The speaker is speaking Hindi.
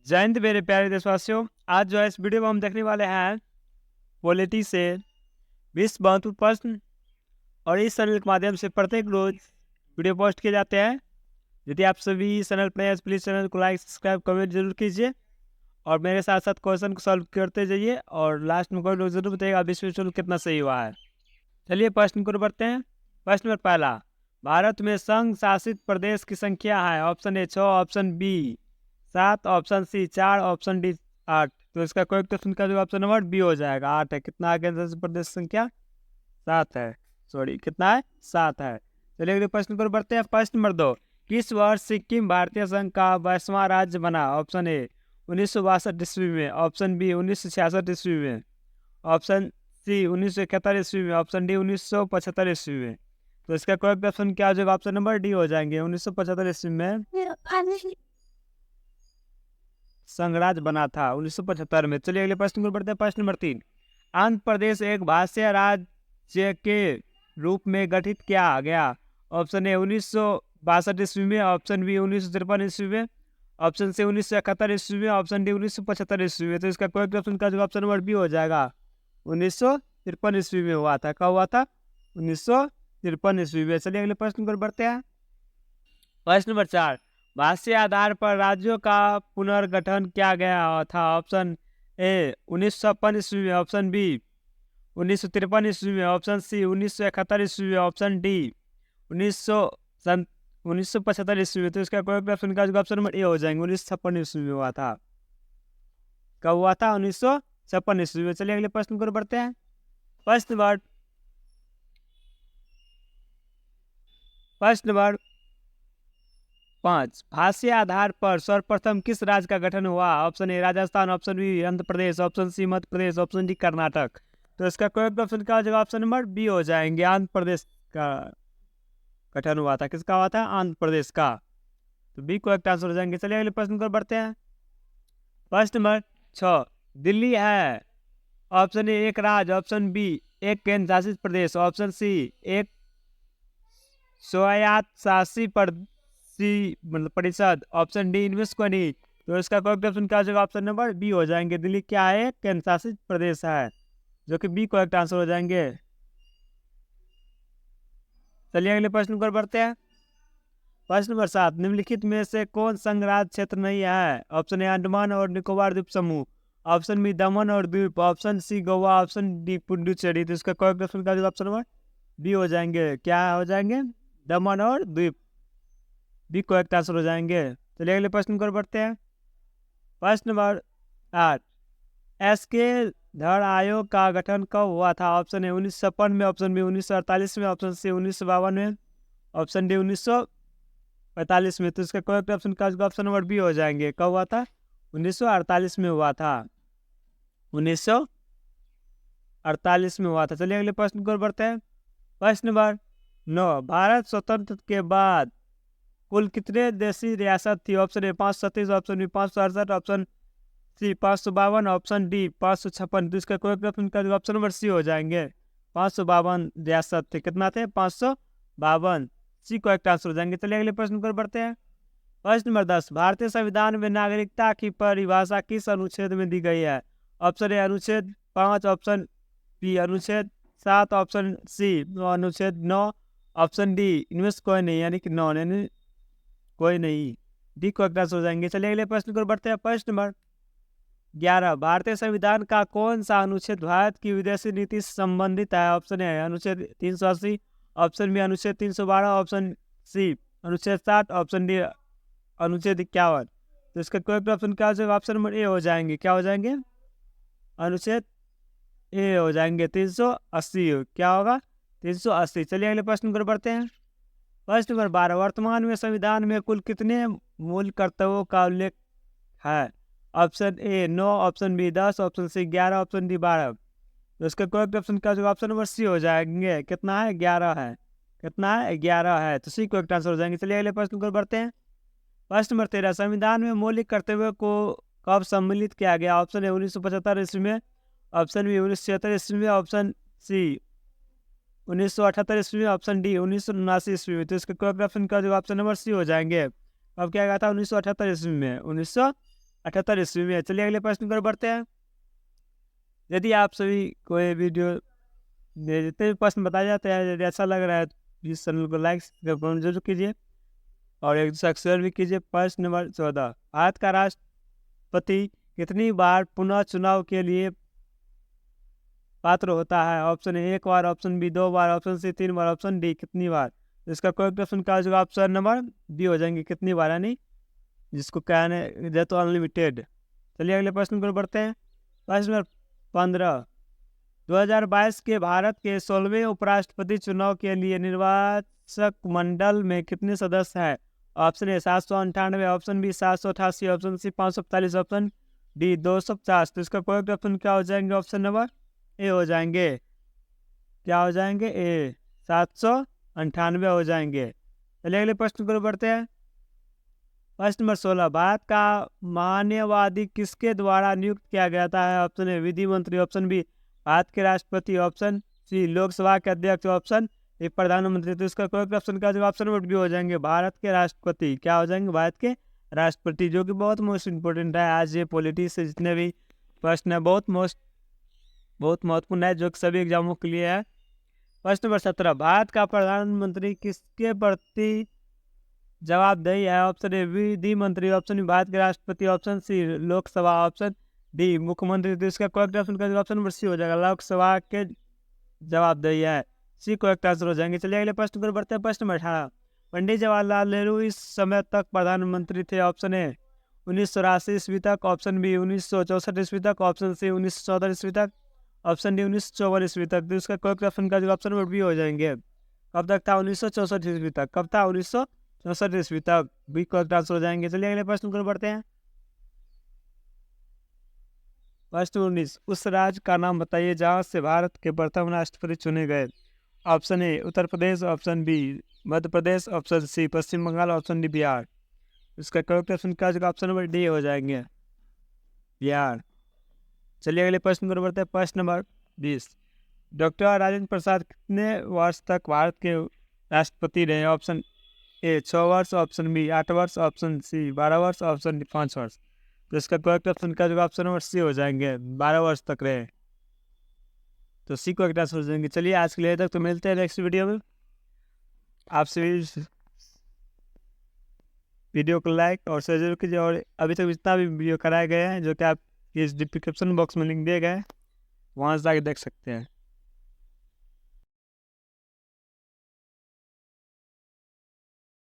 जय हिंद मेरे प्यारे देशवासियों। आज जो है इस वीडियो में हम देखने वाले हैं पॉलिटी से 20 महत्वपूर्ण प्रश्न और इस चैनल के माध्यम से प्रत्येक रोज वीडियो पोस्ट किए जाते हैं। यदि आप सभी चैनल पर हैं प्लीज़ चैनल को लाइक सब्सक्राइब कमेंट जरूर कीजिए और मेरे साथ साथ क्वेश्चन को सॉल्व करते जाइए और लास्ट में कोई लोग जरूर बताइएगा विश्व कितना सही हुआ है। चलिए प्रश्न को बढ़ते हैं। प्रश्न नंबर पहला, भारत में संघ शासित प्रदेश की संख्या है। Option A 6, option B 7, option C 4, option D 8। तो इसका करेक्ट ऑप्शन का जो ऑप्शन नंबर बी हो जाएगा, 8 है। कितना है केंद्र शासित प्रदेश संख्या? 7 है। सॉरी कितना है? 7 है। चलिए अगले प्रश्न पर बढ़ते हैं। प्रश्न नंबर 2, किस वर्ष सिक्किम भारतीय संघ का 22वां राज्य बना? ऑप्शन ए 1962 ईस्वी में, ऑप्शन बी 1966 ईस्वी में, ऑप्शन सी 1971 ईस्वी में, ऑप्शन डी 1975 ईस्वी में। तो इसका करेक्ट ऑप्शन क्या हो जाएगा? ऑप्शन नंबर डी हो जाएंगे। 1975 ईस्वी में संघराज्य बना था, 1975 में। चलिए अगले प्रश्न को बढ़ते हैं। प्रश्न नंबर 3, आंध्र प्रदेश एक भाषीय राज्य के रूप में गठित किया गया? ऑप्शन ए 1962 ईस्वी में, ऑप्शन बी 1953 ईस्वी में, ऑप्शन सी 1971 ईस्वी में, ऑप्शन डी 1975 ईस्वी में। तो इसका करेक्ट ऑप्शन का जो ऑप्शन नंबर बी हो जाएगा, 1953 ईस्वी में हुआ था। कब हुआ था? 1953 ईस्वी में। चलिए अगले प्रश्न पर बढ़ते हैं। प्रश्न नंबर 4, भाषीय आधार पर राज्यों का पुनर्गठन किया गया था? ऑप्शन ए 1956 ईस्वी में, ऑप्शन बी 1953 ईस्वी में, ऑप्शन सी 1971 ईस्वी में, ऑप्शन डी 1975 ईस्वी में। तो इसका करेक्ट ऑप्शन का ऑप्शन नंबर ए हो जाएंगे, 1956 ईस्वी में हुआ था। कब हुआ था? 1956 ईस्वी में। चलिए अगले प्रश्न पर बढ़ते हैं। प्रश्न नंबर 5, भाषीय आधार पर सर्वप्रथम किस राज्य का गठन हुआ? Option A Rajasthan, option B Andhra Pradesh, option C Madhya Pradesh, option D Karnataka. तो इसका करेक्ट ऑप्शन का जगह ऑप्शन नंबर बी हो जाएंगे, आंध्र प्रदेश का गठन हुआ था। किसका हुआ था? आंध्र प्रदेश का। तो बी करेक्ट आंसर हो जाएंगे। चलिए अगले प्रश्न पर बढ़ते हैं। प्रश्न नंबर 6, दिल्ली है ऑप्शन ए एक राज्य, ऑप्शन बी एक केंद्र शासित प्रदेश, ऑप्शन सी एक स्वायत्त शासी परिषद, ऑप्शन डी इनमें से कोई नहीं। तो इसका करेक्ट ऑप्शन क्या हो जाएगा? ऑप्शन नंबर बी हो जाएंगे। दिल्ली क्या है? केंद्र शासित प्रदेश है, जो कि बी करेक्ट आंसर हो जाएंगे। चलिए अगले प्रश्न पर बढ़ते हैं। प्रश्न नंबर 7, निम्नलिखित में से कौन संघ राज्य क्षेत्र नहीं है? ऑप्शन ए अंडमान और निकोबार द्वीप समूह, ऑप्शन बी दमन और द्वीप, option C Goa, option D Puducherry. तो इसका करेक्ट ऑप्शन का ऑप्शन नंबर बी हो जाएंगे। क्या हो जाएंगे? दमन और द्वीप, बी करेक्ट आंसर हो जाएंगे। चलिए अगले प्रश्न पर बढ़ते हैं। प्रश्न नंबर 8, एसके धर आयोग का गठन कब हुआ था? ऑप्शन ए 1956 में, ऑप्शन बी 1948 में, ऑप्शन सी 1952 में, ऑप्शन डी 1945 में। तो इसका करेक्ट ऑप्शन का ऑप्शन नंबर बी हो जाएंगे। कब हुआ था? 1948 में हुआ था, 1948 में हुआ था। चलिए अगले प्रश्न पर बढ़ते हैं। प्रश्न नंबर 9, भारत स्वतंत्र के बाद कुल कितने देशी रियासत थी? Option A 537, option B 568, option C 552, option D 556। तो इसका करेक्ट ऑप्शन का ऑप्शन नंबर सी हो जाएंगे, 552 रियासत थे। कितना थे? 552, सी करेक्ट आंसर हो जाएंगे। चलिए अगले प्रश्न पर बढ़ते हैं। प्रश्न नंबर 10, भारतीय संविधान में नागरिकता की परिभाषा किस अनुच्छेद में दी गई है? ऑप्शन ए अनुच्छेद 5, ऑप्शन बी अनुच्छेद 7, ऑप्शन सी अनुच्छेद 9, ऑप्शन डी इनमें से कोई नहीं, यानी कि नॉन, यानी कोई नहीं, डी करेक्ट आंसर हो जाएंगे। चलिए अगले प्रश्न पर बढ़ते हैं। प्रश्न नंबर 11, भारतीय संविधान का कौन सा अनुच्छेद भारत की विदेशी नीति से संबंधित है? ऑप्शन ए अनुच्छेद 380, ऑप्शन बी अनुच्छेद 312, ऑप्शन सी अनुच्छेद 60, ऑप्शन डी अनुच्छेद 51। तो इसका करेक्ट ऑप्शन क्या हो जाएगा? ऑप्शन नंबर ए हो जाएंगे। क्या हो जाएंगे? अनुच्छेद ए हो जाएंगे, 380। क्या होगा? 380। चलिए अगले प्रश्न पर बढ़ते हैं। प्रश्न नंबर 12, वर्तमान में संविधान में कुल कितने मूल कर्तव्यों का उल्लेख है? Option A 9, option B 10, option C 11, option D 12। तो इसका करेक्ट ऑप्शन क्या होगा? ऑप्शन नंबर सी हो जाएंगे। कितना है? 11 है। कितना है? 11 है। तो सी करेक्ट आंसर हो जाएंगे। चलिए अगले प्रश्न पर बढ़ते हैं। प्रश्न नंबर 13, संविधान में मौलिक कर्तव्यों को कब सम्मिलित किया गया? ऑप्शन ए 1975 ईस्वी में, ऑप्शन बी 1976 ईस्वी में, ऑप्शन सी 1978 ईस्वी में, ऑप्शन डी 1979 ईस्वी में। तो इसका करेक्ट ऑप्शन का जो ऑप्शन नंबर सी हो जाएंगे। अब क्या गया था? 1978 ईस्वी में, 1978 1978 ईस्वी में। चलिए अगले प्रश्न पर बढ़ते हैं। यदि आप सभी कोई वीडियो में जितने भी प्रश्न बताए जाते हैं यदि अच्छा लग रहा है तो इस चैनल को लाइक सब्सक्राइब जरूर कीजिए और एक दूसरे को शेयर भी कीजिए। प्रश्न नंबर 14, भारत का राष्ट्रपति कितनी बार पुनः चुनाव के लिए पात्र होता है? ऑप्शन ए 1 बार, ऑप्शन बी 2 बार, ऑप्शन सी 3 बार, ऑप्शन डी कितनी बार? तो इसका करेक्ट ऑप्शन क्या हो जाएगा? ऑप्शन नंबर बी हो जाएंगे, कितनी बार, यानी जिसको कहने जे तो अनलिमिटेड। चलिए अगले प्रश्न पर बढ़ते हैं। प्रश्न नंबर 15, 2022 के भारत के 16वें उपराष्ट्रपति चुनाव के लिए निर्वाचक मंडल में कितने सदस्य हैं? Option A 798, option B 788, option C 545, option D 250। तो इसका करेक्ट ऑप्शन क्या हो जाएंगे? ऑप्शन नंबर ए हो जाएंगे, क्या हो जाएंगे? ए 798 हो जाएंगे। चलिए अगले प्रश्न पर बढ़ते हैं। प्रश्न नंबर 16, भारत का मान्यवादी किसके द्वारा नियुक्त किया गया था? है ऑप्शन ए विधि मंत्री, ऑप्शन बी भारत के राष्ट्रपति, ऑप्शन सी लोकसभा के अध्यक्ष, ऑप्शन ए प्रधानमंत्री। तो इसका करेक्ट ऑप्शन क्या होगा? ऑप्शन नंबर बी हो जाएंगे, भारत के राष्ट्रपति। क्या हो जाएंगे? भारत के राष्ट्रपति, जो कि बहुत मोस्ट इंपोर्टेंट है। आज ये पॉलिटिक्स से जितने भी प्रश्न है बहुत महत्वपूर्ण है, जो कि सभी एग्जामों के लिए है। प्रश्न नंबर 17, भारत का प्रधानमंत्री किसके प्रति जवाबदेही है? ऑप्शन ए विधि मंत्री, ऑप्शन बी भारत के राष्ट्रपति, option C Lok Sabha, option D मुख्यमंत्री। तो इसका करेक्ट ऑप्शन का ऑप्शन नंबर सी हो जाएगा, लोकसभा के जवाबदेही है, सी करेक्ट आंसर हो जाएंगे। चलिए अगले प्रश्न पर बढ़ते हैं। प्रश्न नंबर 18, पंडित जवाहरलाल नेहरू इस समय तक प्रधानमंत्री थे? ऑप्शन ए 1984 ईस्वी तक, ऑप्शन बी 1964 ईस्वी तक, ऑप्शन सी 1914 ईस्वी तक, ऑप्शन डी 1954 ईस्वी तक। तो इसका करेक्ट ऑप्शन का ऑप्शन नंबर बी हो जाएंगे, कब तक था? 1964 ईस्वी तक। कब था? 1964 ईस्वी तक, बी करेक्ट आंसर हो जाएंगे। चलिए अगले प्रश्न पर बढ़ते हैं। प्रश्न 19, उस राज्य का नाम बताइए जहाँ से भारत के प्रथम राष्ट्रपति चुने गए। Option A Uttar Pradesh, option B Madhya Pradesh, option C Paschim Bangal, option D Bihar. इसका करेक्ट ऑप्शन क्या होगा? ऑप्शन नंबर डी हो जाएंगे, बिहार। चलिए अगले प्रश्न पर बढ़ते हैं। प्रश्न नंबर 20, डॉक्टर राजेंद्र प्रसाद कितने वर्ष तक भारत के राष्ट्रपति रहे? ऑप्शन ए 6 वर्ष, ऑप्शन बी 8 वर्ष, ऑप्शन सी 12 वर्ष, ऑप्शन डी 5 वर्ष। तो इसका करेक्ट ऑप्शन क्या होगा? ऑप्शन नंबर सी हो जाएंगे, 12 वर्ष तक रहे, तो सी करेक्ट आंसर हो जाएंगे। चलिए आज के लिए तक, तो मिलते हैं नेक्स्ट वीडियो में। आपसे वीडियो को लाइक और शेयर जरूर कीजिए, और अभी तक जितना भी वीडियो कराए गए हैं जो कि आप इस डिस्क्रिप्शन बॉक्स में लिंक दिए गए हैं वहाँ से जाकर देख सकते हैं।